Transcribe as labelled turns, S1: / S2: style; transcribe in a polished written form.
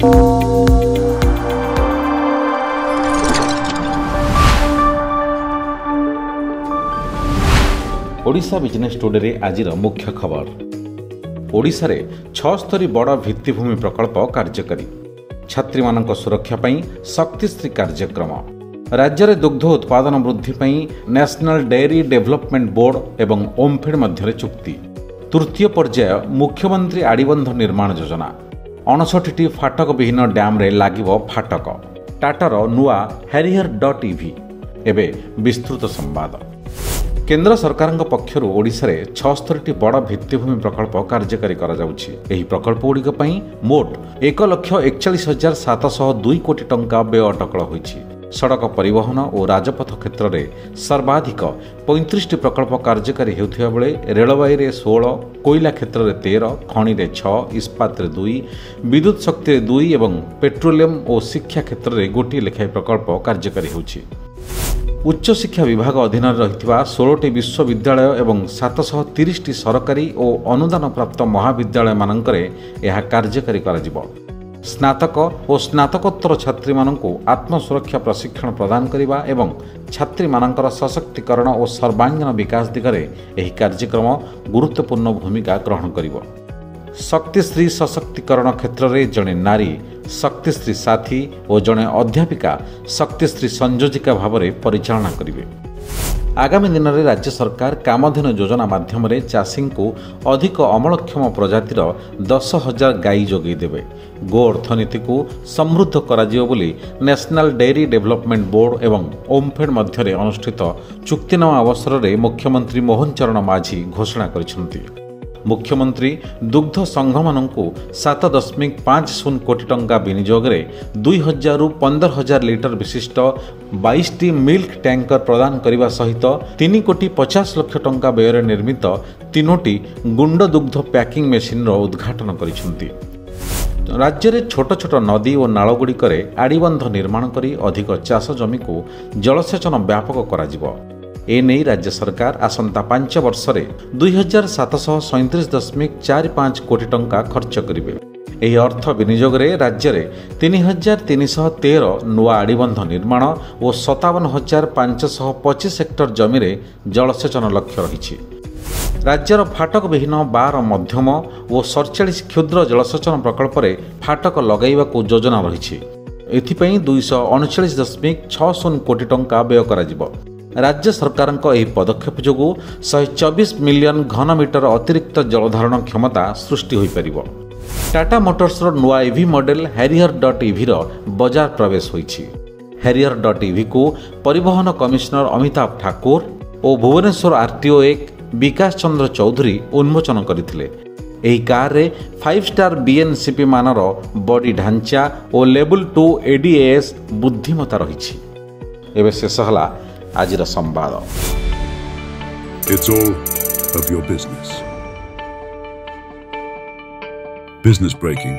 S1: Odisha business today आज मुख्य खबर। ओडिशा रे 76 बड़ भित्तिभूमि प्रकल्प कार्यकारी। छात्री मानक सुरक्षा पई शक्तिश्री कार्यक्रम। राज्य में दुग्ध उत्पादन वृद्धि पई नेशनल डेयरी डेवलपमेंट बोर्ड एवं ओमफेड मध्य चुक्ति। तृतीय पर्याय मुख्यमंत्री आड़ीबंध निर्माण योजना। 59टी फाटक विहीन डैम रे लागिबो फाटक। टाटार नुआ हैरियर.ev। एबे विस्तृत संवाद। केंद्र सरकार पक्षर ओडिशा रे 76टी बड़ भित्तिभूमि प्रकल्प कार्यकारी करा जाउछि। एही प्रकल्प गुड़िक पई मोट 1,41,702 कोटी टंका व्यय अटकल होइछि। सड़क परिवहन और राजपथ क्षेत्र में सर्वाधिक 35टी प्रकल्प कार्यकारी हेउथिबा बेले रेलवाई रे 16, कोयला क्षेत्र में 13, खनि रे 6, इस्पात रे 2, विद्युत शक्ति रे 2 एवं पेट्रोलियम और शिक्षा क्षेत्र में गोटे लेखाएं प्रकल्प कार्यकारी होउछि। उच्च शिक्षा विभाग अधीन रहिथिबा 16टी विश्वविद्यालय एवं 730टी सरकारी और अनुदान प्राप्त महाविद्यालय मानकरे यह कार्यकारी कराजिबो। स्नातक और स्नातकोत्तर छात्री मानकु आत्मसुरक्षा प्रशिक्षण प्रदान करिबा एवं छात्री मानकर सशक्तिकरण और सर्वांगीण विकास दिगरे एही कार्यक्रम गुरुत्वपूर्ण भूमिका ग्रहण करिबो। शक्तिश्री सशक्तिकरण क्षेत्र में जड़े नारी शक्तिश्री साथी और जड़े अध्यापिका शक्तिश्री संयोजिका भाव में परिचालना करेंगे। आगामी दिन में राज्य सरकार कामधेनु योजना माध्यम चाषी को अधिक अमलक्षम प्रजातिर 10,000 गाई जोगई देवे। गो अर्थनीति को समृद्ध कराजियो बोली नेशनल डेयरी डेवलपमेंट बोर्ड एवं ओमफेड मध्य अनुष्ठित चुक्तिनामा अवसर में मुख्यमंत्री मोहन चरण माझी घोषणा करिसेंति। मुख्यमंत्री दुग्ध संघ मानू 7.50 कोटी टंका विनियोग में 2,000 ରୁ 15,000 लिटर विशिष्ट 22टी मिल्क टैंकर प्रदान करने सहित 3,50 लाख टंका व्यय निर्मित 3टी गुंड दुग्ध पैकिंग मेसीन उद्घाटन करिसेंति। राज्य में छोट छोट नदी और नालगुड़िक आड़ीबंध निर्माण करी अधिक चाष जमी को जलसेचन व्यापक कराजिबो। एने राज्य सरकार आसंता 5 वर्ष में 2,737.45 कोटी टंका खर्च करेंगे। यह अर्थ विनियोग में राज्य में 3,313 नुआ आड़ीबंध निर्माण और 57,525 हेक्टर जमी में जलसेचन लक्ष्य रही। राज्यर फाटक विहीन 12 मध्यम और 47 क्षुद्र जलसेचन प्रकल्प में फाटक लगाइबा योजना रही। एथिपई 239.60 कोटी टंका व्यय कराजिबो। राज्य सरकार यह पदक्षेप जो 124 मिलियन घनमीटर अतिरिक्त जलधारण क्षमता सृष्टि हो पार। टाटा मोटर्स नुआ ईवी मॉडल हैरियर.ev बजार प्रवेश होइछि। हैरियर.ev को परिवहन कमिश्नर अमिताभ ठाकुर और भुवनेश्वर आरटीओ 1 विकास चंद्र चौधरी उन्मोचन करथिले। एही कार रे 5 स्टार बीएनसीपी मानर बॉडी ढांचा और लेवल 2 एडीएएस बुद्धिमता रही। एबे शेष हला आजिर संवाद।
S2: It's all of your business. Business breaking.